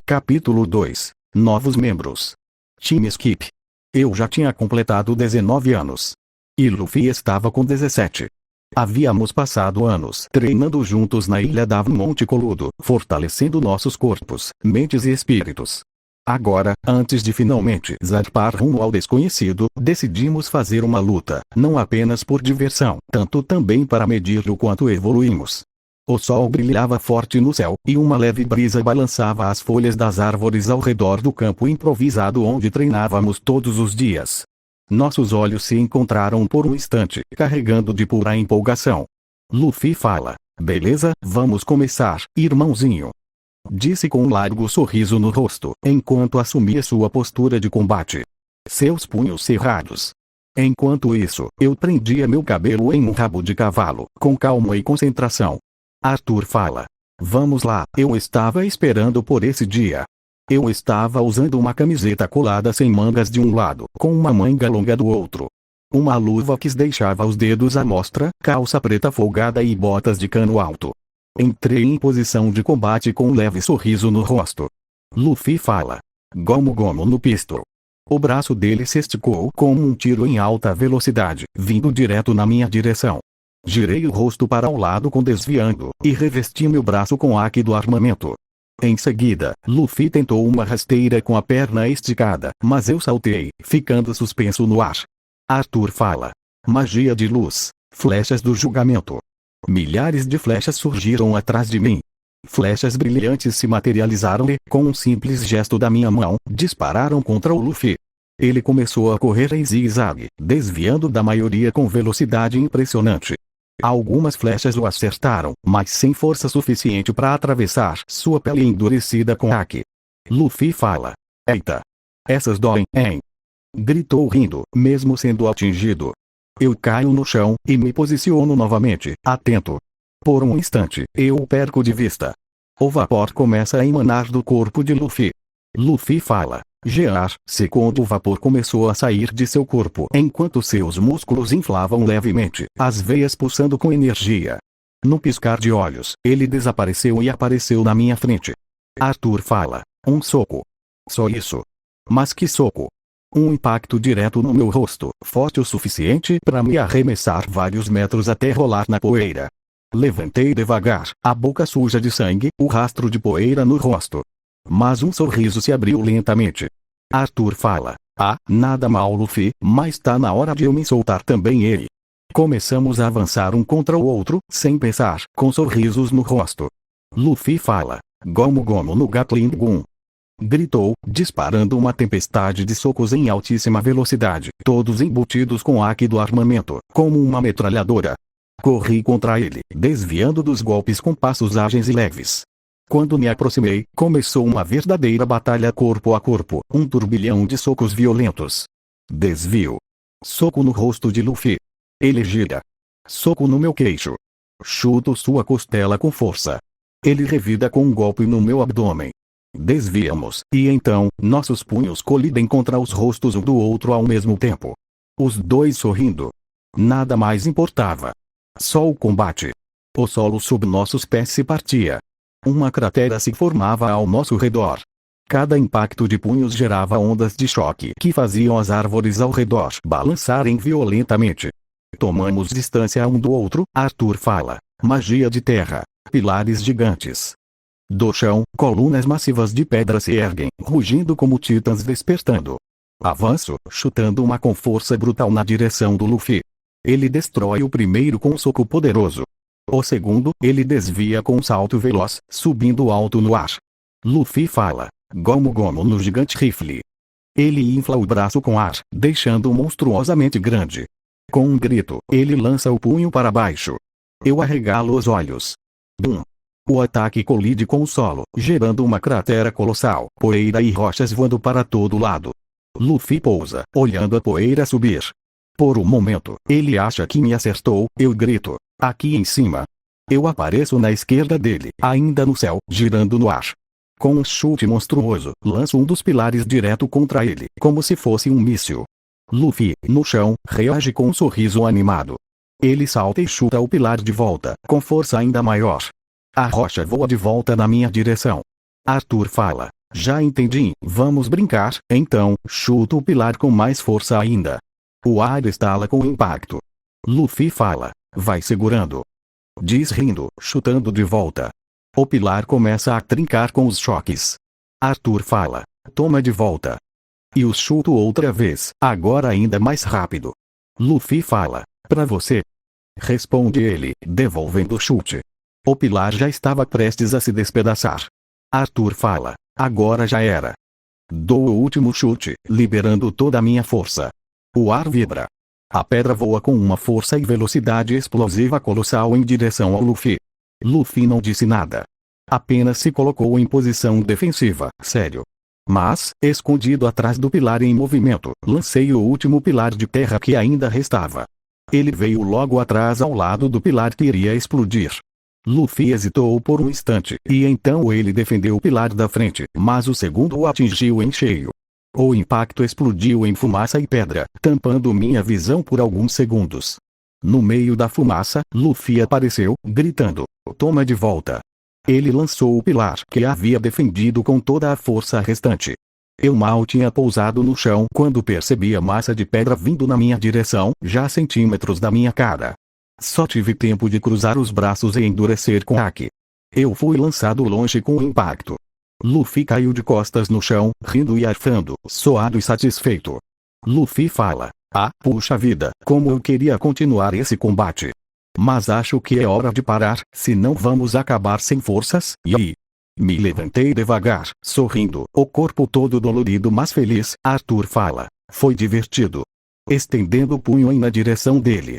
Capítulo 2. Novos membros. Time Skip. Eu já tinha completado 19 anos. E Luffy estava com 17. Havíamos passado anos treinando juntos na ilha da Monte Coludo, fortalecendo nossos corpos, mentes e espíritos. Agora, antes de finalmente zarpar rumo ao desconhecido, decidimos fazer uma luta, não apenas por diversão, tanto também para medir o quanto evoluímos. O sol brilhava forte no céu, e uma leve brisa balançava as folhas das árvores ao redor do campo improvisado onde treinávamos todos os dias. Nossos olhos se encontraram por um instante, carregando de pura empolgação. Luffy fala: "Beleza, vamos começar, irmãozinho", disse com um largo sorriso no rosto, enquanto assumia sua postura de combate. Seus punhos cerrados. Enquanto isso, eu prendia meu cabelo em um rabo de cavalo, com calma e concentração. Arthur fala: "Vamos lá, eu estava esperando por esse dia." Eu estava usando uma camiseta colada sem mangas de um lado, com uma manga longa do outro. Uma luva que deixava os dedos à mostra, calça preta folgada e botas de cano alto. Entrei em posição de combate com um leve sorriso no rosto. Luffy fala: "Gomu Gomu no pistol." O braço dele se esticou como um tiro em alta velocidade, vindo direto na minha direção. Girei o rosto para o lado desviando, e revesti meu braço com haki do armamento. Em seguida, Luffy tentou uma rasteira com a perna esticada, mas eu saltei, ficando suspenso no ar. Arthur fala: "Magia de luz, flechas do julgamento." Milhares de flechas surgiram atrás de mim. Flechas brilhantes se materializaram e, com um simples gesto da minha mão, dispararam contra o Luffy. Ele começou a correr em zigue-zague, desviando da maioria com velocidade impressionante. Algumas flechas o acertaram, mas sem força suficiente para atravessar sua pele endurecida com haki. Luffy fala: "Eita! Essas doem, hein?" gritou rindo, mesmo sendo atingido. Eu caio no chão, e me posiciono novamente, atento. Por um instante, eu o perco de vista. O vapor começa a emanar do corpo de Luffy. Luffy fala: "Gear", quando o vapor começou a sair de seu corpo enquanto seus músculos inflavam levemente, as veias pulsando com energia. No piscar de olhos, ele desapareceu e apareceu na minha frente. Arthur fala: "Um soco." Só isso. Mas que soco! Um impacto direto no meu rosto, forte o suficiente para me arremessar vários metros até rolar na poeira. Levantei devagar, a boca suja de sangue, o rastro de poeira no rosto. Mas um sorriso se abriu lentamente. Arthur fala: "Ah, nada mal, Luffy, mas tá na hora de eu me soltar também." Ele. Começamos a avançar um contra o outro, sem pensar, com sorrisos no rosto. Luffy fala: "Gomu Gomu no Gatling Gun." Gritou, disparando uma tempestade de socos em altíssima velocidade, todos embutidos com haki do armamento, como uma metralhadora. Corri contra ele, desviando dos golpes com passos ágeis e leves. Quando me aproximei, começou uma verdadeira batalha corpo a corpo, um turbilhão de socos violentos. Desvio. Soco no rosto de Luffy. Ele gira. Soco no meu queixo. Chuto sua costela com força. Ele revida com um golpe no meu abdômen. Desviamos, e então, nossos punhos colidem contra os rostos um do outro ao mesmo tempo. Os dois sorrindo. Nada mais importava. Só o combate. O solo sob nossos pés se partia. Uma cratera se formava ao nosso redor. Cada impacto de punhos gerava ondas de choque que faziam as árvores ao redor balançarem violentamente. Tomamos distância um do outro. Arthur fala: "Magia de terra, pilares gigantes." Do chão, colunas massivas de pedra se erguem, rugindo como titãs despertando. Avanço, chutando uma com força brutal na direção do Luffy. Ele destrói o primeiro com um soco poderoso. O segundo, ele desvia com um salto veloz, subindo alto no ar. Luffy fala: "Gomu Gomu no gigante rifle." Ele infla o braço com ar, deixando-o monstruosamente grande. Com um grito, ele lança o punho para baixo. Eu arregalo os olhos. Bum! O ataque colide com o solo, gerando uma cratera colossal, poeira e rochas voando para todo lado. Luffy pousa, olhando a poeira subir. Por um momento, ele acha que me acertou. Eu grito: "Aqui em cima." Eu apareço na esquerda dele, ainda no céu, girando no ar. Com um chute monstruoso, lanço um dos pilares direto contra ele, como se fosse um míssil. Luffy, no chão, reage com um sorriso animado. Ele salta e chuta o pilar de volta, com força ainda maior. A rocha voa de volta na minha direção. Arthur fala: Já entendi, vamos brincar, então, chuta o pilar com mais força ainda. O ar estala com o impacto. Luffy fala, vai segurando. Diz rindo, chutando de volta. O pilar começa a trincar com os choques. Arthur fala, toma de volta. E o chuto outra vez, agora ainda mais rápido. Luffy fala, pra você. Responde ele, devolvendo o chute. O pilar já estava prestes a se despedaçar. Arthur fala, agora já era. Dou o último chute, liberando toda a minha força. O ar vibra. A pedra voa com uma força e velocidade explosiva colossal em direção ao Luffy. Luffy não disse nada. Apenas se colocou em posição defensiva, sério. Mas, escondido atrás do pilar em movimento, lancei o último pilar de terra que ainda restava. Ele veio logo atrás ao lado do pilar que iria explodir. Luffy hesitou por um instante, e então ele defendeu o pilar da frente, mas o segundo o atingiu em cheio. O impacto explodiu em fumaça e pedra, tampando minha visão por alguns segundos. No meio da fumaça, Luffy apareceu, gritando, toma de volta. Ele lançou o pilar que havia defendido com toda a força restante. Eu mal tinha pousado no chão quando percebi a massa de pedra vindo na minha direção, já a centímetros da minha cara. Só tive tempo de cruzar os braços e endurecer com haki. Eu fui lançado longe com o impacto. Luffy caiu de costas no chão, rindo e arfando, suado e satisfeito. Luffy fala, puxa vida, como eu queria continuar esse combate. Mas acho que é hora de parar, senão vamos acabar sem forças, e aí? Me levantei devagar, sorrindo, o corpo todo dolorido mas feliz. Arthur fala, foi divertido. Estendendo o punho na direção dele.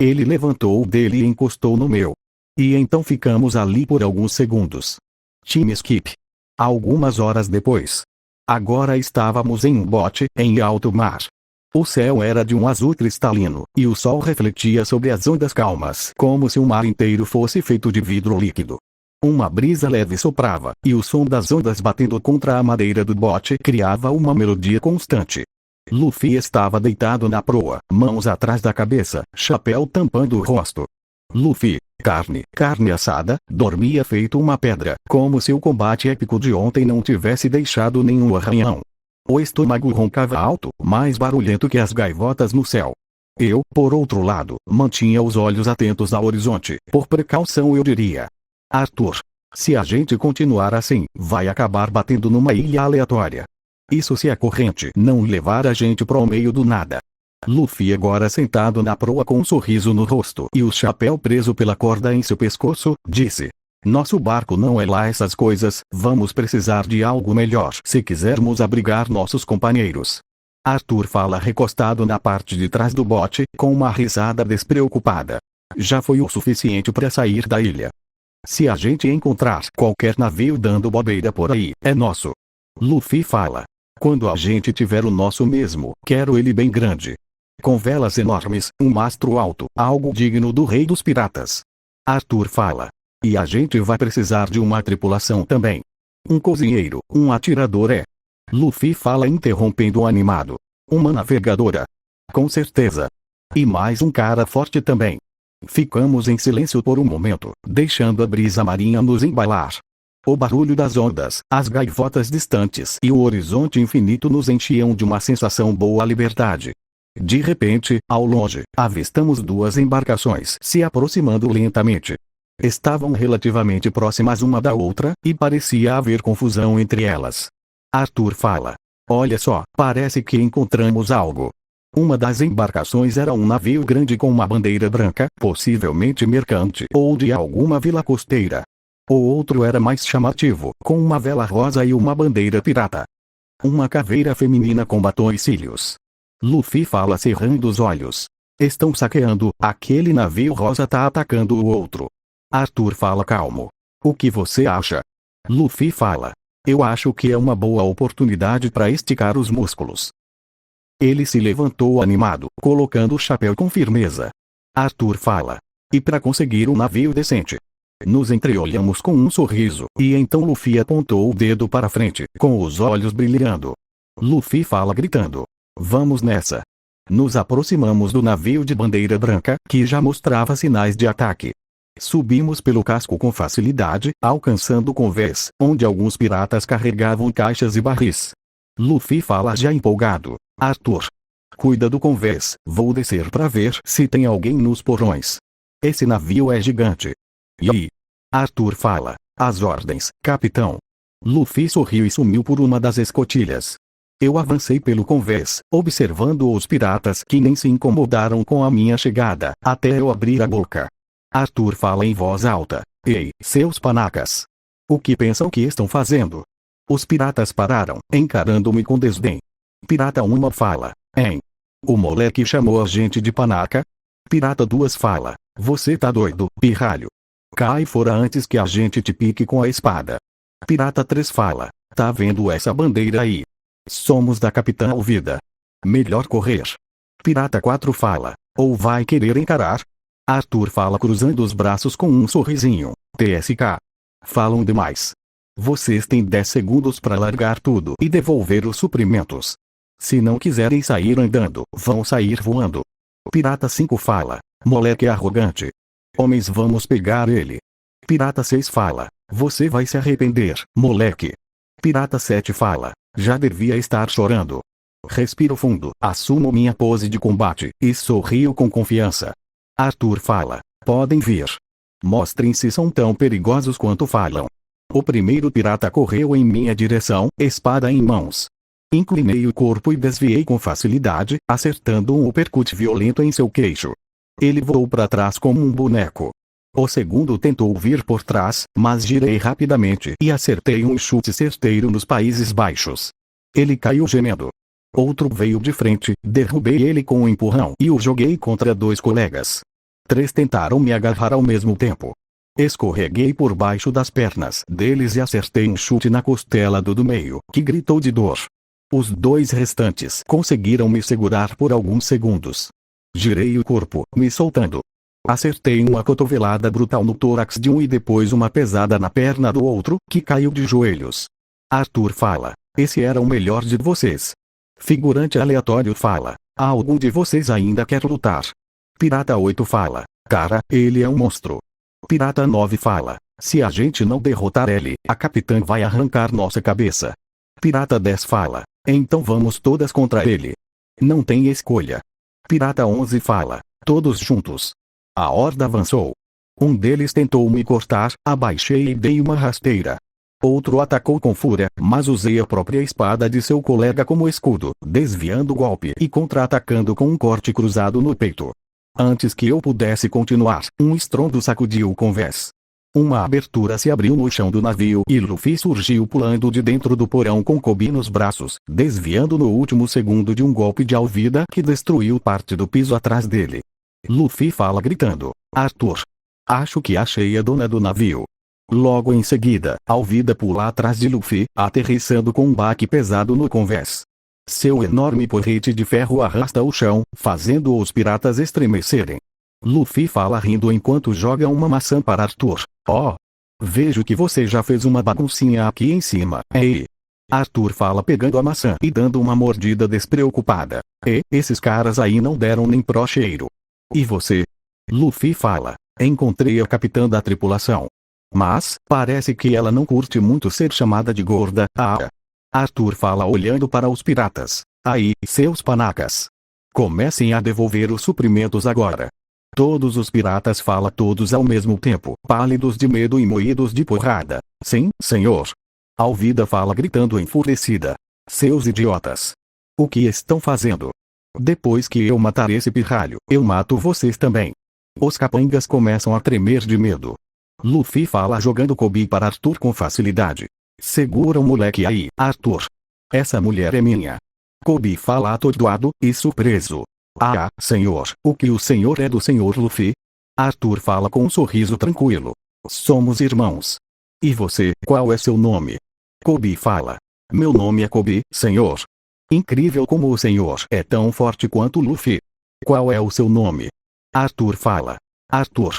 Ele levantou o dele e encostou no meu. E então ficamos ali por alguns segundos. Time Skip. Algumas horas depois. Agora estávamos em um bote, em alto mar. O céu era de um azul cristalino, e o sol refletia sobre as ondas calmas, como se o mar inteiro fosse feito de vidro líquido. Uma brisa leve soprava, e o som das ondas batendo contra a madeira do bote criava uma melodia constante. Luffy estava deitado na proa, mãos atrás da cabeça, chapéu tampando o rosto. Luffy, carne assada, dormia feito uma pedra, como se o combate épico de ontem não tivesse deixado nenhum arranhão. O estômago roncava alto, mais barulhento que as gaivotas no céu. Eu, por outro lado, mantinha os olhos atentos ao horizonte, por precaução eu diria. Arthur, se a gente continuar assim, vai acabar batendo numa ilha aleatória. Isso se a corrente não levar a gente pro meio do nada. Luffy agora sentado na proa com um sorriso no rosto e o chapéu preso pela corda em seu pescoço, disse. Nosso barco não é lá essas coisas, vamos precisar de algo melhor se quisermos abrigar nossos companheiros. Arthur fala recostado na parte de trás do bote, com uma risada despreocupada. Já foi o suficiente para sair da ilha. Se a gente encontrar qualquer navio dando bobeira por aí, é nosso. Luffy fala. Quando a gente tiver o nosso mesmo, quero ele bem grande. Com velas enormes, um mastro alto, algo digno do rei dos piratas. Arthur fala. E a gente vai precisar de uma tripulação também. Um cozinheiro, um atirador Luffy fala interrompendo o animado. Uma navegadora. Com certeza. E mais um cara forte também. Ficamos em silêncio por um momento, deixando a brisa marinha nos embalar. O barulho das ondas, as gaivotas distantes e o horizonte infinito nos enchiam de uma sensação boa à liberdade. De repente, ao longe, avistamos duas embarcações se aproximando lentamente. Estavam relativamente próximas uma da outra, e parecia haver confusão entre elas. Arthur fala. Olha só, parece que encontramos algo. Uma das embarcações era um navio grande com uma bandeira branca, possivelmente mercante ou de alguma vila costeira. O outro era mais chamativo, com uma vela rosa e uma bandeira pirata. Uma caveira feminina com batom e cílios. Luffy fala cerrando os olhos. Estão saqueando, aquele navio rosa tá atacando o outro. Arthur fala calmo. O que você acha? Luffy fala. Eu acho que é uma boa oportunidade para esticar os músculos. Ele se levantou animado, colocando o chapéu com firmeza. Arthur fala. E para conseguir um navio decente? Nos entreolhamos com um sorriso, e então Luffy apontou o dedo para frente, com os olhos brilhando. Luffy fala gritando. Vamos nessa. Nos aproximamos do navio de bandeira branca, que já mostrava sinais de ataque. Subimos pelo casco com facilidade, alcançando convés, onde alguns piratas carregavam caixas e barris. Luffy fala já empolgado. Arthur, cuida do convés, vou descer pra ver se tem alguém nos porões. Esse navio é gigante. E aí? Arthur fala. As ordens, capitão. Luffy sorriu e sumiu por uma das escotilhas. Eu avancei pelo convés, observando os piratas que nem se incomodaram com a minha chegada, até eu abrir a boca. Arthur fala em voz alta. Ei, seus panacas! O que pensam que estão fazendo? Os piratas pararam, encarando-me com desdém. Pirata 1 fala. Hein? O moleque chamou a gente de panaca? Pirata 2 fala. Você tá doido, pirralho? Cai fora antes que a gente te pique com a espada. Pirata 3 fala. Tá vendo essa bandeira aí? Somos da Capitã Alvida. Melhor correr. Pirata 4 fala. Ou vai querer encarar? Arthur fala cruzando os braços com um sorrisinho. TSK. Falam demais. Vocês têm 10 segundos para largar tudo e devolver os suprimentos. Se não quiserem sair andando, vão sair voando. Pirata 5 fala. Moleque arrogante. Homens, vamos pegar ele. Pirata 6 fala. Você vai se arrepender, moleque. Pirata 7 fala. Já devia estar chorando. Respiro fundo, assumo minha pose de combate, e sorrio com confiança. Arthur fala. Podem vir. Mostrem se são tão perigosos quanto falam. O primeiro pirata correu em minha direção, espada em mãos. Inclinei o corpo e desviei com facilidade, acertando um uppercut violento em seu queixo. Ele voou para trás como um boneco. O segundo tentou vir por trás, mas girei rapidamente e acertei um chute certeiro nos Países Baixos. Ele caiu gemendo. Outro veio de frente, derrubei ele com um empurrão e o joguei contra 2 colegas. 3 tentaram me agarrar ao mesmo tempo. Escorreguei por baixo das pernas deles e acertei um chute na costela do meio, que gritou de dor. Os 2 restantes conseguiram me segurar por alguns segundos. Girei o corpo, me soltando. Acertei uma cotovelada brutal no tórax de um e depois uma pesada na perna do outro, que caiu de joelhos. Arthur fala. Esse era o melhor de vocês. Figurante aleatório fala. Algum de vocês ainda quer lutar? Pirata 8 fala. Cara, ele é um monstro. Pirata 9 fala. Se a gente não derrotar ele, a capitã vai arrancar nossa cabeça. Pirata 10 fala. Então vamos todas contra ele. Não tem escolha. Pirata 11 fala. Todos juntos. A horda avançou. Um deles tentou me cortar, abaixei e dei uma rasteira. Outro atacou com fúria, mas usei a própria espada de seu colega como escudo, desviando o golpe e contra-atacando com um corte cruzado no peito. Antes que eu pudesse continuar, um estrondo sacudiu o convés. Uma abertura se abriu no chão do navio e Luffy surgiu pulando de dentro do porão com Kobe nos braços, desviando no último segundo de um golpe de Alvida que destruiu parte do piso atrás dele. Luffy fala gritando. Arthur. Acho que achei a dona do navio. Logo em seguida, Alvida pula atrás de Luffy, aterrissando com um baque pesado no convés. Seu enorme porrete de ferro arrasta o chão, fazendo os piratas estremecerem. Luffy fala rindo enquanto joga uma maçã para Arthur. Oh! Vejo que você já fez uma baguncinha aqui em cima, ei! Arthur fala pegando a maçã e dando uma mordida despreocupada. E, esses caras aí não deram nem pro cheiro. E você? Luffy fala. Encontrei a capitã da tripulação. Mas, parece que ela não curte muito ser chamada de gorda. Arthur fala olhando para os piratas. Aí, seus panacas. Comecem a devolver os suprimentos agora. Todos os piratas falam todos ao mesmo tempo, pálidos de medo e moídos de porrada. Sim, senhor. Alvida fala gritando enfurecida. Seus idiotas. O que estão fazendo? Depois que eu matar esse pirralho, eu mato vocês também. Os capangas começam a tremer de medo. Luffy fala jogando Kobe para Arthur com facilidade. Segura o moleque aí, Arthur. Essa mulher é minha. Kobe fala atordoado e surpreso. Senhor, o que o senhor é do senhor Luffy? Arthur fala com um sorriso tranquilo. Somos irmãos. E você, qual é seu nome? Kobe fala. Meu nome é Kobe, senhor. Incrível como o senhor é tão forte quanto Luffy. Qual é o seu nome? Arthur fala. Arthur.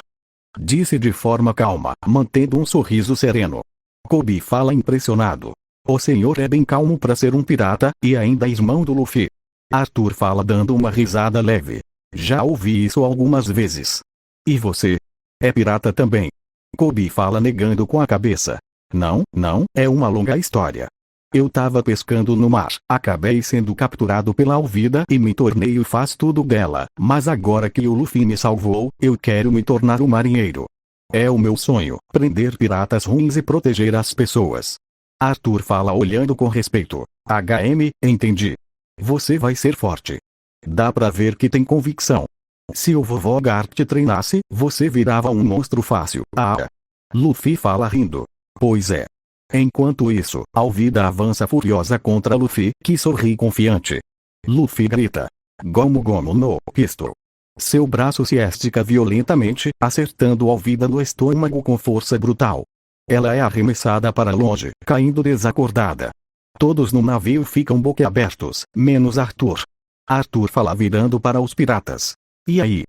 Disse de forma calma, mantendo um sorriso sereno. Kobe fala impressionado. O senhor é bem calmo para ser um pirata, e ainda irmão do Luffy. Arthur fala dando uma risada leve. Já ouvi isso algumas vezes. E você? é pirata também. Kobe fala negando com a cabeça. Não, não, é uma longa história. Eu tava pescando no mar, acabei sendo capturado pela Alvida e me tornei o faz tudo dela, mas agora que o Luffy me salvou, eu quero me tornar um marinheiro. É o meu sonho, prender piratas ruins e proteger as pessoas. Arthur fala olhando com respeito. HM, entendi. Você vai ser forte. Dá pra ver que tem convicção. Se o vovô Garp te treinasse, você virava um monstro fácil. Ah! Luffy fala rindo. Pois é. Enquanto isso, Alvida avança furiosa contra Luffy, que sorri confiante. Luffy grita. Gomu Gomu no Pisto. Seu braço se estica violentamente, acertando Alvida no estômago com força brutal. Ela é arremessada para longe, caindo desacordada. Todos no navio ficam boquiabertos, menos Arthur. Arthur fala virando para os piratas. E aí?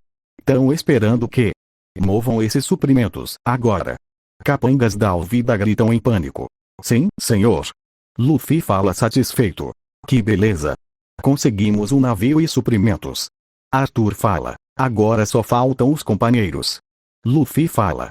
Tão esperando que movam esses suprimentos, agora. Capangas da Alvida gritam em pânico. Sim, senhor. Luffy fala satisfeito. Que beleza. Conseguimos um navio e suprimentos. Arthur fala. Agora só faltam os companheiros. Luffy fala.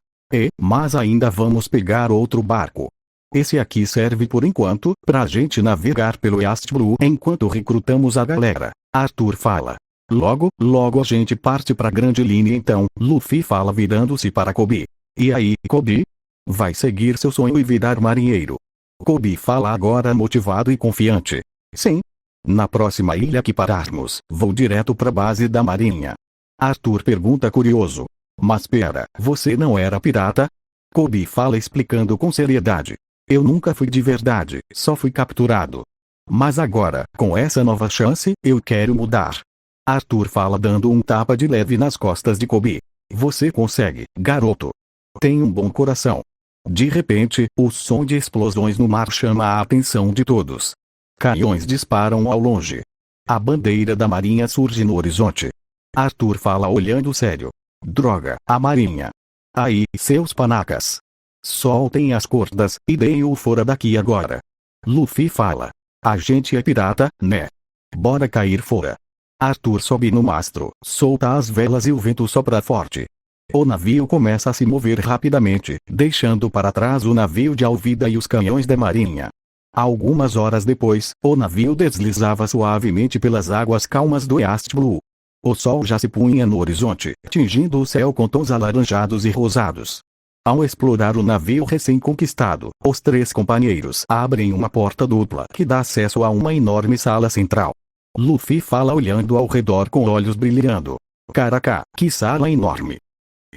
Mas ainda vamos pegar outro barco. Esse aqui serve por enquanto, pra gente navegar pelo East Blue enquanto recrutamos a galera. Arthur fala. Logo, logo a gente parte pra grande linha então. Luffy fala virando-se para Kobe. E aí, Kobe? Vai seguir seu sonho e virar marinheiro? Kobe fala agora motivado e confiante. Sim. Na próxima ilha que pararmos, vou direto pra base da marinha. Arthur pergunta curioso. Mas pera, você não era pirata? Kobe fala explicando com seriedade. Eu nunca fui de verdade, só fui capturado. Mas agora, com essa nova chance, eu quero mudar. Arthur fala dando um tapa de leve nas costas de Kobe. Você consegue, garoto. Tem um bom coração. De repente, o som de explosões no mar chama a atenção de todos. Canhões disparam ao longe. A bandeira da marinha surge no horizonte. Arthur fala olhando sério. Droga, a marinha. Aí, seus panacas. Soltem as cordas, e deem-o fora daqui agora. Luffy fala. A gente é pirata, né? Bora cair fora. Arthur sobe no mastro, solta as velas e o vento sopra forte. O navio começa a se mover rapidamente, deixando para trás o navio de Alvida e os canhões da marinha. Algumas horas depois, o navio deslizava suavemente pelas águas calmas do East Blue. O sol já se punha no horizonte, tingindo o céu com tons alaranjados e rosados. Ao explorar o navio recém-conquistado, os três companheiros abrem uma porta dupla que dá acesso a uma enorme sala central. Luffy fala olhando ao redor com olhos brilhando. Caraca, que sala enorme!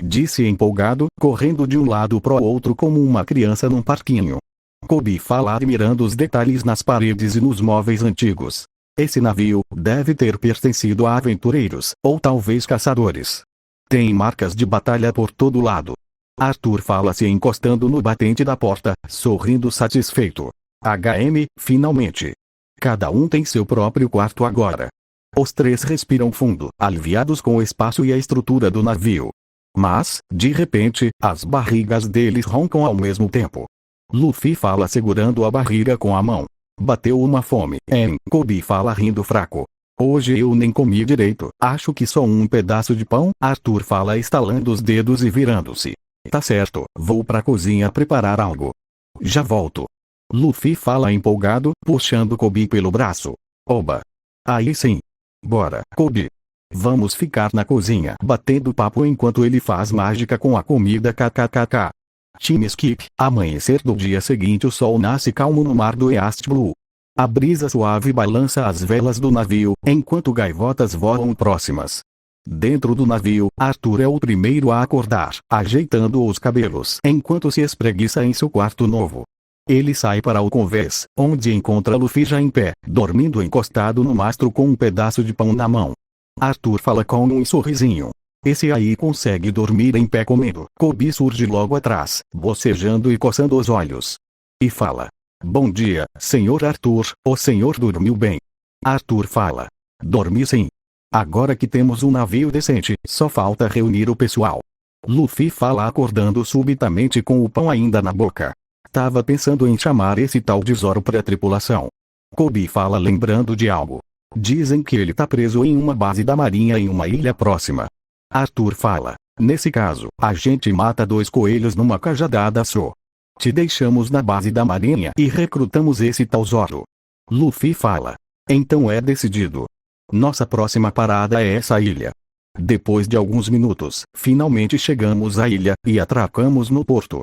Disse empolgado, correndo de um lado pro outro como uma criança num parquinho. Kobe fala admirando os detalhes nas paredes e nos móveis antigos. Esse navio deve ter pertencido a aventureiros, ou talvez caçadores. Tem marcas de batalha por todo lado. Arthur fala se encostando no batente da porta, sorrindo satisfeito. HM, finalmente. Cada um tem seu próprio quarto agora. Os três respiram fundo, aliviados com o espaço e a estrutura do navio. Mas, de repente, as barrigas deles roncam ao mesmo tempo. Luffy fala segurando a barriga com a mão. Bateu uma fome. Kobe fala rindo fraco. Hoje eu nem comi direito, acho que só um pedaço de pão. Arthur fala estalando os dedos e virando-se. Tá certo, vou pra cozinha preparar algo. Já volto. Luffy fala empolgado, puxando Kobe pelo braço. Oba! Aí sim. Bora, Kobe. Vamos ficar na cozinha batendo papo enquanto ele faz mágica com a comida kkkk. Time Skip. Amanhecer do dia seguinte o sol nasce calmo no mar do East Blue. A brisa suave balança as velas do navio, enquanto gaivotas voam próximas. Dentro do navio, Arthur é o primeiro a acordar, ajeitando os cabelos enquanto se espreguiça em seu quarto novo. Ele sai para o convés, onde encontra Luffy já em pé, dormindo encostado no mastro com um pedaço de pão na mão. Arthur fala com um sorrisinho. Esse aí consegue dormir em pé comendo. Kobe surge logo atrás, bocejando e coçando os olhos. E fala. Bom dia, senhor Arthur, o senhor dormiu bem. Arthur fala. Dormi sim. Agora que temos um navio decente, só falta reunir o pessoal. Luffy fala acordando subitamente com o pão ainda na boca. Tava pensando em chamar esse tal de Zoro pra tripulação. Kobe fala lembrando de algo. Dizem que ele tá preso em uma base da marinha em uma ilha próxima. Arthur fala. Nesse caso, a gente mata 2 coelhos numa cajadada só. Te deixamos na base da marinha e recrutamos esse tal Zoro. Luffy fala. Então é decidido. Nossa próxima parada é essa ilha. Depois de alguns minutos, finalmente chegamos à ilha e atracamos no porto.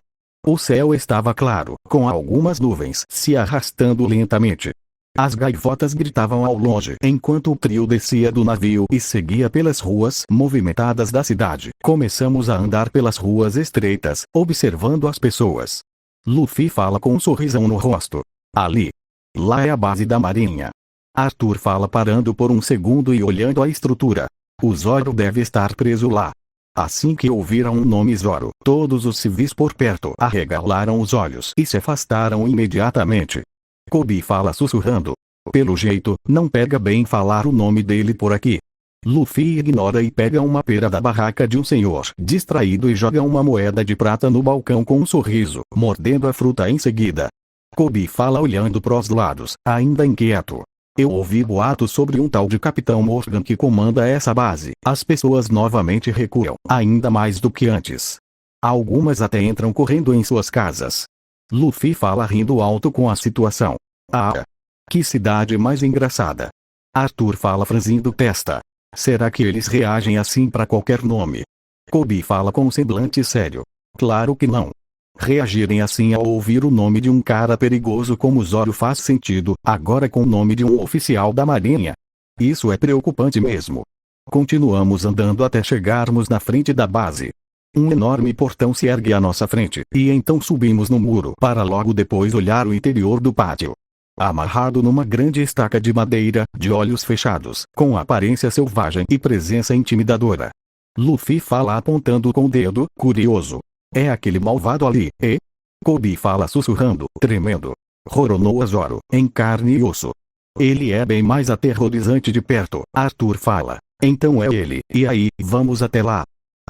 O céu estava claro, com algumas nuvens se arrastando lentamente. As gaivotas gritavam ao longe enquanto o trio descia do navio e seguia pelas ruas movimentadas da cidade. Começamos a andar pelas ruas estreitas, observando as pessoas. Luffy fala com um sorrisão no rosto. Ali. Lá é a base da marinha. Arthur fala parando por um segundo e olhando a estrutura. O Zoro deve estar preso lá. Assim que ouviram o nome Zoro, todos os civis por perto arregalaram os olhos e se afastaram imediatamente. Kobe fala sussurrando. Pelo jeito, não pega bem falar o nome dele por aqui. Luffy ignora e pega uma pera da barraca de um senhor distraído e joga uma moeda de prata no balcão com um sorriso, mordendo a fruta em seguida. Kobe fala olhando pros lados, ainda inquieto. Eu ouvi boatos sobre um tal de Capitão Morgan que comanda essa base. As pessoas novamente recuam, ainda mais do que antes. Algumas até entram correndo em suas casas. Luffy fala rindo alto com a situação. Ah! Que cidade mais engraçada. Arthur fala franzindo testa. Será que eles reagem assim para qualquer nome? Kobe fala com um semblante sério. Claro que não. Reagirem assim ao ouvir o nome de um cara perigoso como Zoro faz sentido, agora com o nome de um oficial da marinha. Isso é preocupante mesmo. Continuamos andando até chegarmos na frente da base. Um enorme portão se ergue à nossa frente, e então subimos no muro para logo depois olhar o interior do pátio. Amarrado numa grande estaca de madeira, de olhos fechados, com aparência selvagem e presença intimidadora. Luffy fala apontando com o dedo, curioso. É aquele malvado ali, e? Kobe fala sussurrando, tremendo. Roronoa Zoro, em carne e osso. Ele é bem mais aterrorizante de perto, Arthur fala. Então é ele, e aí, vamos até lá.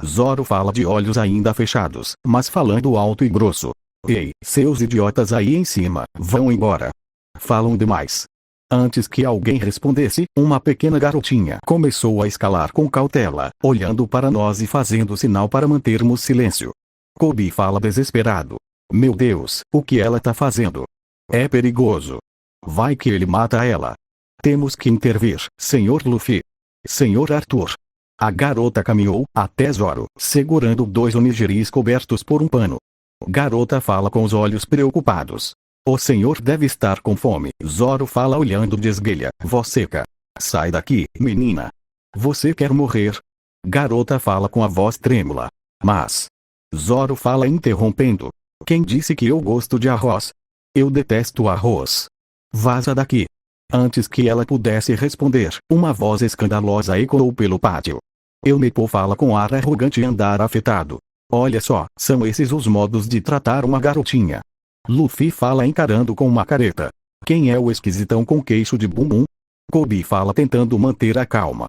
Zoro fala de olhos ainda fechados, mas falando alto e grosso. Ei, seus idiotas aí em cima, vão embora. Falam demais. Antes que alguém respondesse, uma pequena garotinha começou a escalar com cautela, olhando para nós e fazendo sinal para mantermos silêncio. Kobe fala desesperado. Meu Deus, o que ela tá fazendo? É perigoso. Vai que ele mata ela. Temos que intervir, Sr. Luffy. Sr. Arthur. A garota caminhou até Zoro, segurando 2 onigiris cobertos por um pano. Garota fala com os olhos preocupados. O senhor deve estar com fome. Zoro fala olhando de esguelha, voz seca. Sai daqui, menina. Você quer morrer? Garota fala com a voz trêmula. Mas... Zoro fala interrompendo. Quem disse que eu gosto de arroz? Eu detesto arroz. Vaza daqui. Antes que ela pudesse responder, uma voz escandalosa ecoou pelo pátio. Eumepo fala com ar arrogante e andar afetado. Olha só, são esses os modos de tratar uma garotinha. Luffy fala encarando com uma careta. Quem é o esquisitão com queixo de bumbum? Kobe fala tentando manter a calma.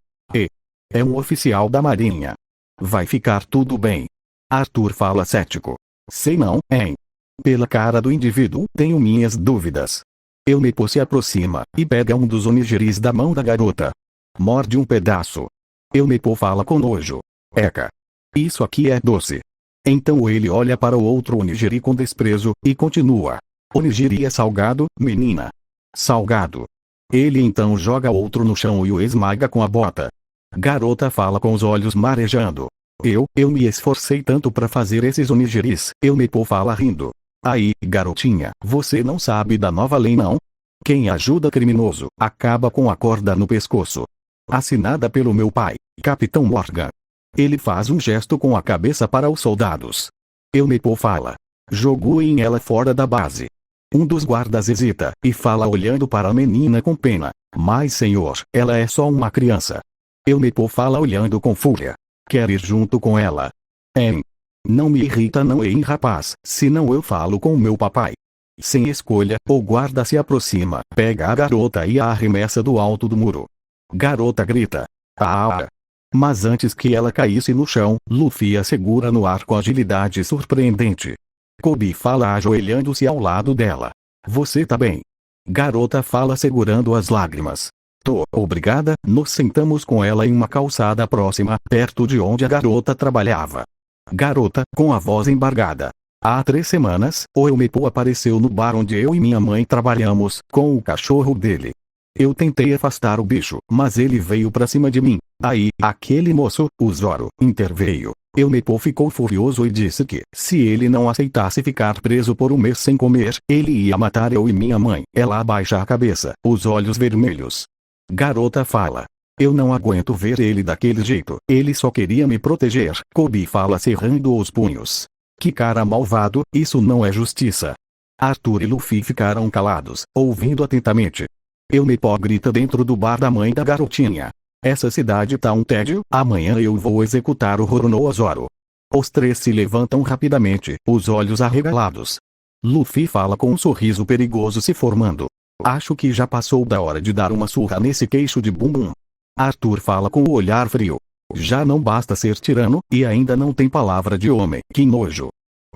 É um oficial da marinha. Vai ficar tudo bem. Arthur fala cético. Sei não, hein? Pela cara do indivíduo, tenho minhas dúvidas. Eumepo se aproxima, e pega um dos onigiris da mão da garota. Morde um pedaço. Eumepo fala com nojo. Eca. Isso aqui é doce. Então ele olha para o outro onigiri com desprezo, e continua. Onigiri é salgado, menina. Salgado. Ele então joga outro no chão e o esmaga com a bota. Garota fala com os olhos marejando. Eu me esforcei tanto para fazer esses onigiris, Eumepo fala rindo. Aí, garotinha, você não sabe da nova lei não? Quem ajuda criminoso, acaba com a corda no pescoço. Assinada pelo meu pai, Capitão Morgan. Ele faz um gesto com a cabeça para os soldados. Eumepo fala. Joguem ela fora da base. Um dos guardas hesita, e fala olhando para a menina com pena. Mas senhor, ela é só uma criança. Eumepo fala olhando com fúria. Quer ir junto com ela? Não me irrita não, rapaz, senão eu falo com meu papai. Sem escolha, o guarda se aproxima, pega a garota e a arremessa do alto do muro. Garota grita. Ah! Mas antes que ela caísse no chão, Luffy a segura no ar com agilidade surpreendente. Kobe fala ajoelhando-se ao lado dela. Você tá bem? Garota fala segurando as lágrimas. Obrigada. Nos sentamos com ela em uma calçada próxima, perto de onde a garota trabalhava. Garota, com a voz embargada. Há 3 semanas, o Elmepo apareceu no bar onde eu e minha mãe trabalhamos, com o cachorro dele. Eu tentei afastar o bicho, mas ele veio pra cima de mim. Aí, aquele moço, o Zoro, interveio. Elmepo ficou furioso e disse que, se ele não aceitasse ficar preso por 1 mês sem comer, ele ia matar eu e minha mãe. Ela abaixa a cabeça, os olhos vermelhos. Garota fala. Eu não aguento ver ele daquele jeito. Ele só queria me proteger. Kobe fala cerrando os punhos. Que cara malvado, isso não é justiça. Arthur e Luffy ficaram calados, ouvindo atentamente. Elmepo grita dentro do bar da mãe da garotinha. Essa cidade tá um tédio, amanhã eu vou executar o Roronoa Zoro. Os 3 se levantam rapidamente, os olhos arregalados. Luffy fala com um sorriso perigoso se formando. Acho que já passou da hora de dar uma surra nesse queixo de bumbum. Arthur fala com o olhar frio. Já não basta ser tirano, e ainda não tem palavra de homem, que nojo.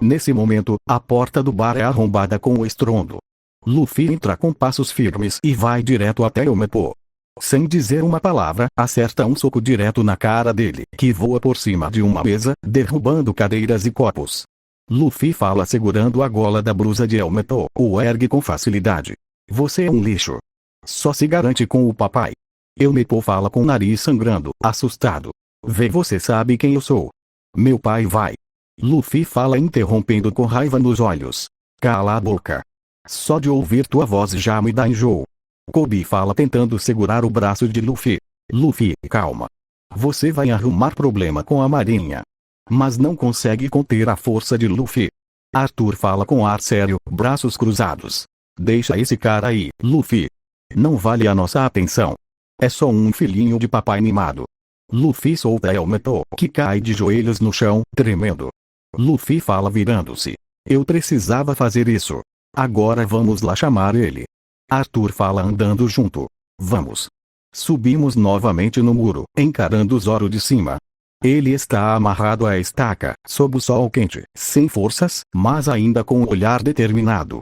Nesse momento, a porta do bar é arrombada com um estrondo. Luffy entra com passos firmes e vai direto até Elmepo. Sem dizer uma palavra, acerta um soco direto na cara dele, que voa por cima de uma mesa, derrubando cadeiras e copos. Luffy fala segurando a gola da blusa de Elmepo, o ergue com facilidade. Você é um lixo. Só se garante com o papai. Elmepo fala com o nariz sangrando, assustado. Vê, você sabe quem eu sou. Meu pai vai. Luffy fala interrompendo com raiva nos olhos. Cala a boca. Só de ouvir tua voz já me dá enjoo. Kobe fala tentando segurar o braço de Luffy. Luffy, calma. Você vai arrumar problema com a marinha. Mas não consegue conter a força de Luffy. Arthur fala com ar sério, braços cruzados. Deixa esse cara aí, Luffy. Não vale a nossa atenção. É só um filhinho de papai mimado. Luffy solta Elmepo, que cai de joelhos no chão, tremendo. Luffy fala virando-se. Eu precisava fazer isso. Agora vamos lá chamar ele. Arthur fala andando junto. Vamos. Subimos novamente no muro, encarando Zoro de cima. Ele está amarrado à estaca, sob o sol quente, sem forças, mas ainda com um olhar determinado.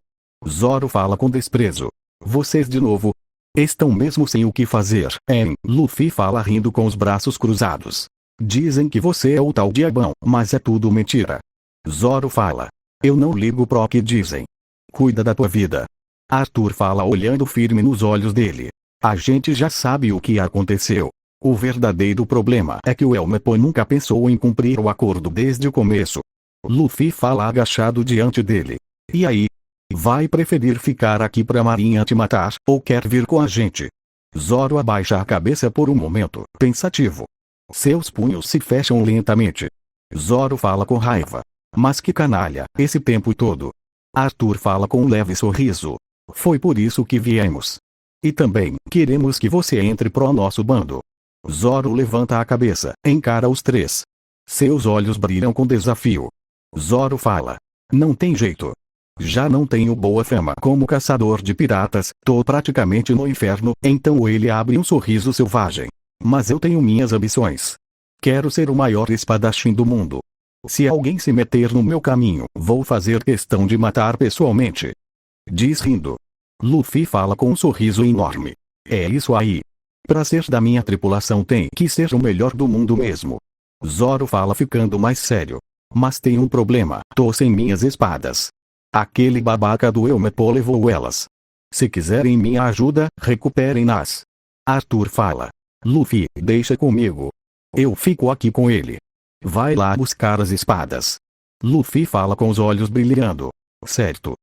Zoro fala com desprezo. Vocês de novo? Estão mesmo sem o que fazer, hein? Luffy fala rindo com os braços cruzados. Dizem que você é o tal diabão, mas é tudo mentira. Zoro fala. Eu não ligo pro que dizem. Cuida da tua vida. Arthur fala olhando firme nos olhos dele. A gente já sabe o que aconteceu. O verdadeiro problema é que o Elmepo nunca pensou em cumprir o acordo desde o começo. Luffy fala agachado diante dele. E aí? Vai preferir ficar aqui pra marinha te matar, ou quer vir com a gente? Zoro abaixa a cabeça por um momento, pensativo. Seus punhos se fecham lentamente. Zoro fala com raiva. Mas que canalha, esse tempo todo. Arthur fala com um leve sorriso. Foi por isso que viemos. E também, queremos que você entre pro nosso bando. Zoro levanta a cabeça, encara os 3. Seus olhos brilham com desafio. Zoro fala. Não tem jeito. Já não tenho boa fama como caçador de piratas, tô praticamente no inferno, então ele abre um sorriso selvagem. Mas eu tenho minhas ambições. Quero ser o maior espadachim do mundo. Se alguém se meter no meu caminho, vou fazer questão de matar pessoalmente. Diz rindo. Luffy fala com um sorriso enorme. É isso aí. Pra ser da minha tripulação tem que ser o melhor do mundo mesmo. Zoro fala ficando mais sério. Mas tem um problema, tô sem minhas espadas. Aquele babaca do Elmepo levou elas. Se quiserem minha ajuda, recuperem-nas. Arthur fala. Luffy, deixa comigo. Eu fico aqui com ele. Vai lá buscar as espadas. Luffy fala com os olhos brilhando. Certo.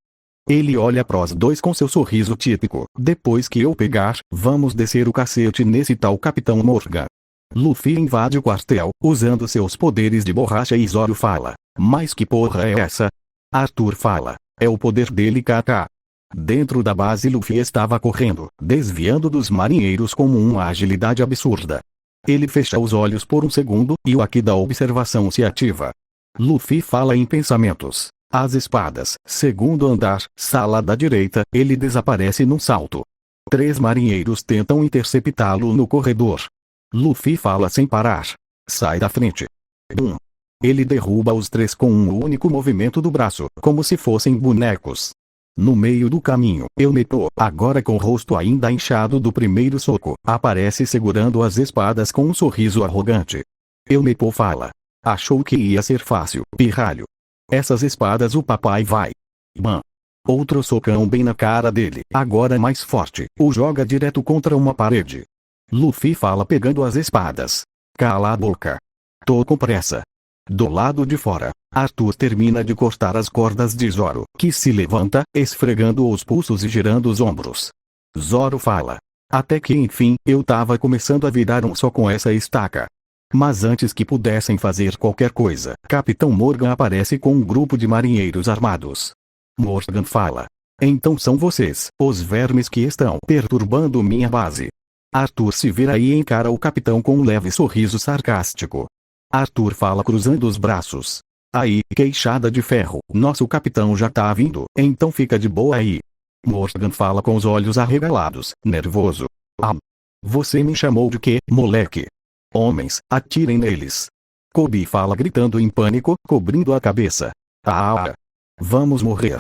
Ele olha pros 2 com seu sorriso típico. Depois que eu pegar, vamos descer o cacete nesse tal Capitão Morgan. Luffy invade o quartel, usando seus poderes de borracha e Zoro fala. Mas que porra é essa? Arthur fala. É o poder dele, kk. Dentro da base Luffy estava correndo, desviando dos marinheiros com uma agilidade absurda. Ele fecha os olhos por um segundo, e o Haki da observação se ativa. Luffy fala em pensamentos. As espadas, segundo andar, sala da direita, ele desaparece num salto. 3 marinheiros tentam interceptá-lo no corredor. Luffy fala sem parar. Sai da frente. Bum. Ele derruba os 3 com um único movimento do braço, como se fossem bonecos. No meio do caminho, Eumepo, agora com o rosto ainda inchado do primeiro soco, aparece segurando as espadas com um sorriso arrogante. Eumepo fala. Achou que ia ser fácil, pirralho. Essas espadas o papai vai. Bam. Outro socão bem na cara dele, agora mais forte, o joga direto contra uma parede. Luffy fala pegando as espadas. Cala a boca. Tô com pressa. Do lado de fora, Arthur termina de cortar as cordas de Zoro, que se levanta, esfregando os pulsos e girando os ombros. Zoro fala. Até que enfim, eu tava começando a virar um só com essa estaca. Mas antes que pudessem fazer qualquer coisa, Capitão Morgan aparece com um grupo de marinheiros armados. Morgan fala. Então são vocês, os vermes que estão perturbando minha base. Arthur se vira e encara o capitão com um leve sorriso sarcástico. Arthur fala cruzando os braços. Aí, queixada de ferro, nosso capitão já tá vindo, então fica de boa aí. Morgan fala com os olhos arregalados, nervoso. Ah. Você me chamou de quê, moleque? Homens, atirem neles. Kobe fala gritando em pânico, cobrindo a cabeça. Ah! Vamos morrer.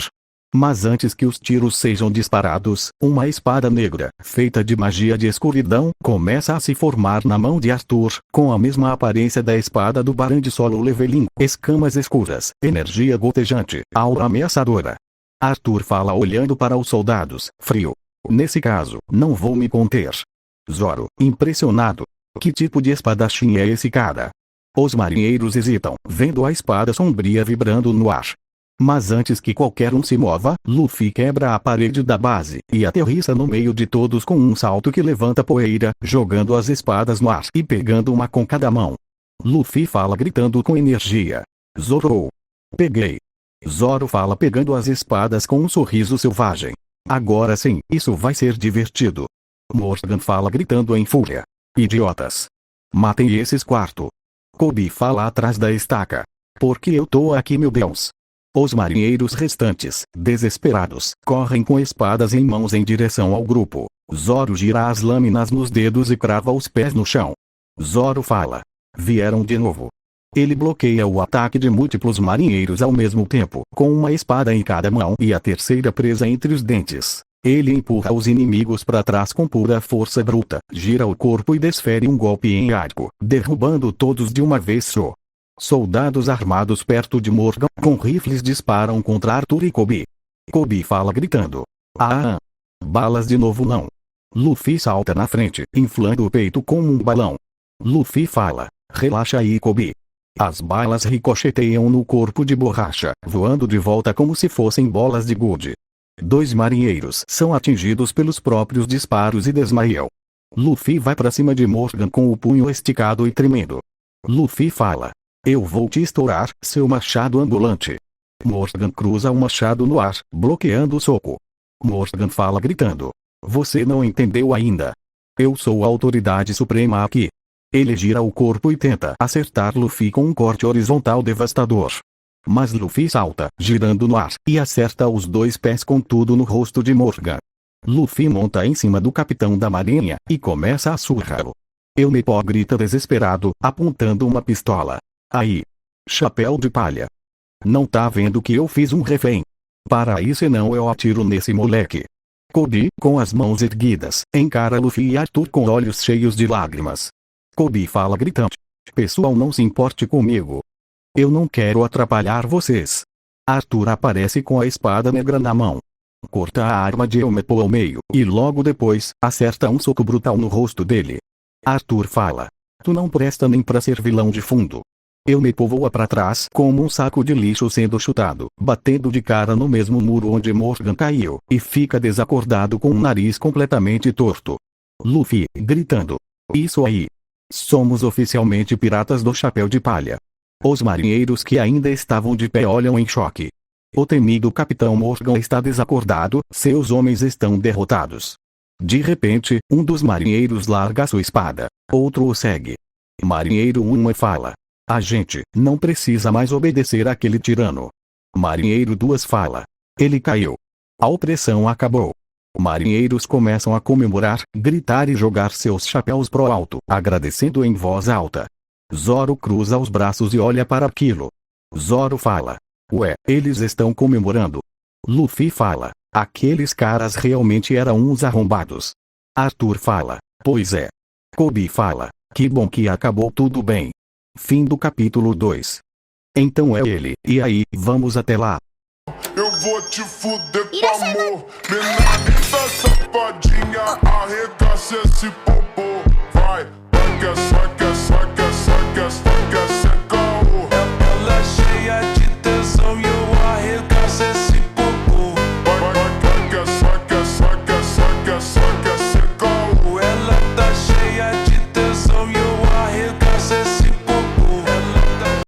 Mas antes que os tiros sejam disparados, uma espada negra, feita de magia de escuridão, começa a se formar na mão de Arthur, com a mesma aparência da espada do Barão de Solo Leveling, escamas escuras, energia gotejante, aura ameaçadora. Arthur fala olhando para os soldados, frio. Nesse caso, não vou me conter. Zoro, impressionado. Que tipo de espadachim é esse cara? Os marinheiros hesitam, vendo a espada sombria vibrando no ar. Mas antes que qualquer um se mova, Luffy quebra a parede da base, e aterrissa no meio de todos com um salto que levanta poeira, jogando as espadas no ar e pegando uma com cada mão. Luffy fala gritando com energia. Zoro! Peguei! Zoro fala pegando as espadas com um sorriso selvagem. Agora sim, isso vai ser divertido. Morgan fala gritando em fúria. Idiotas! Matem esses quarto! Kobe fala atrás da estaca. Porque eu tô aqui, meu Deus! Os marinheiros restantes, desesperados, correm com espadas em mãos em direção ao grupo. Zoro gira as lâminas nos dedos e crava os pés no chão. Zoro fala. Vieram de novo. Ele bloqueia o ataque de múltiplos marinheiros ao mesmo tempo, com uma espada em cada mão e a terceira presa entre os dentes. Ele empurra os inimigos para trás com pura força bruta, gira o corpo e desfere um golpe em arco, derrubando todos de uma vez só. Soldados armados perto de Morgan, com rifles disparam contra Arthur e Kobe. Kobe fala gritando. Ah! Balas de novo não. Luffy salta na frente, inflando o peito como um balão. Luffy fala. Relaxa aí, Kobe. As balas ricocheteiam no corpo de borracha, voando de volta como se fossem bolas de gude. 2 marinheiros são atingidos pelos próprios disparos e desmaiam. Luffy vai para cima de Morgan com o punho esticado e tremendo. Luffy fala. Eu vou te estourar, seu machado ambulante. Morgan cruza o machado no ar, bloqueando o soco. Morgan fala gritando. Você não entendeu ainda. Eu sou a autoridade suprema aqui. Ele gira o corpo e tenta acertar Luffy com um corte horizontal devastador. Mas Luffy salta, girando no ar, e acerta os 2 pés com tudo no rosto de Morgan. Luffy monta em cima do capitão da marinha, e começa a surrá-lo. Eumepo grita desesperado, apontando uma pistola. Aí. Chapéu de palha. Não tá vendo que eu fiz um refém? Para aí senão eu atiro nesse moleque. Kobe, com as mãos erguidas, encara Luffy e Arthur com olhos cheios de lágrimas. Kobe fala gritante. Pessoal, não se importe comigo. Eu não quero atrapalhar vocês. Arthur aparece com a espada negra na mão. Corta a arma de Eumepo ao meio, e logo depois, acerta um soco brutal no rosto dele. Arthur fala. Tu não presta nem pra ser vilão de fundo. Eumepo voa para trás como um saco de lixo sendo chutado, batendo de cara no mesmo muro onde Morgan caiu, e fica desacordado com o nariz completamente torto. Luffy, gritando. Isso aí. Somos oficialmente piratas do chapéu de palha. Os marinheiros que ainda estavam de pé olham em choque. O temido Capitão Morgan está desacordado, seus homens estão derrotados. De repente, um dos marinheiros larga sua espada. Outro o segue. Marinheiro 1 fala. A gente não precisa mais obedecer àquele tirano. Marinheiro 2 fala. Ele caiu. A opressão acabou. Marinheiros começam a comemorar, gritar e jogar seus chapéus pro alto, agradecendo em voz alta. Zoro cruza os braços e olha para aquilo. Zoro fala. Ué, eles estão comemorando. Luffy fala. Aqueles caras realmente eram uns arrombados. Arthur fala, pois é. Kobe fala, que bom que acabou tudo bem. Fim do capítulo 2. Então é ele, e aí, vamos até lá. Eu vou te fuder com amor. Menina safadinha, arregaça esse popô. Vai, vai que é,